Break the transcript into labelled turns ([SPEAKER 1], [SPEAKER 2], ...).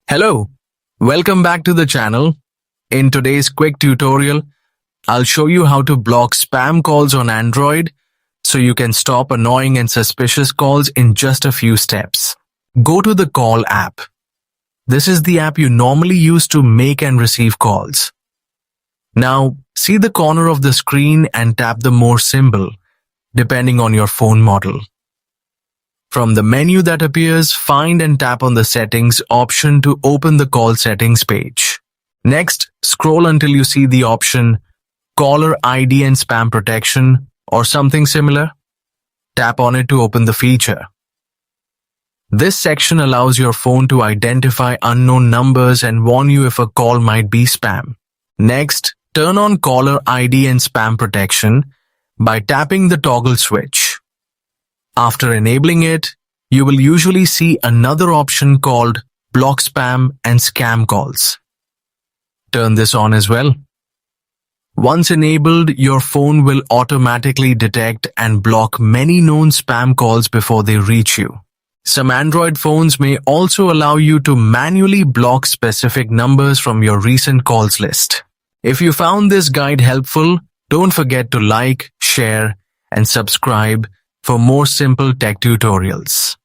[SPEAKER 1] Hello, welcome back to the channel. In today's quick tutorial, I'll show you how to block spam calls on Android so you can stop annoying and suspicious calls in just a few steps. Go to the Call app. This is the app you normally use to make and receive calls. Now, see the corner of the screen and tap the More symbol, depending on your phone model. From the menu that appears, find and tap on the Settings option to open the Call Settings page. Next, scroll until you see the option Caller ID and Spam Protection or something similar. Tap on it to open the feature. This section allows your phone to identify unknown numbers and warn you if a call might be spam. Next, turn on Caller ID and Spam Protection by tapping the toggle switch. After enabling it, you will usually see another option called Block Spam and Scam Calls. Turn this on as well. Once enabled, your phone will automatically detect and block many known spam calls before they reach you. Some Android phones may also allow you to manually block specific numbers from your recent calls list. If you found this guide helpful, don't forget to like, share, and subscribe for more simple tech tutorials.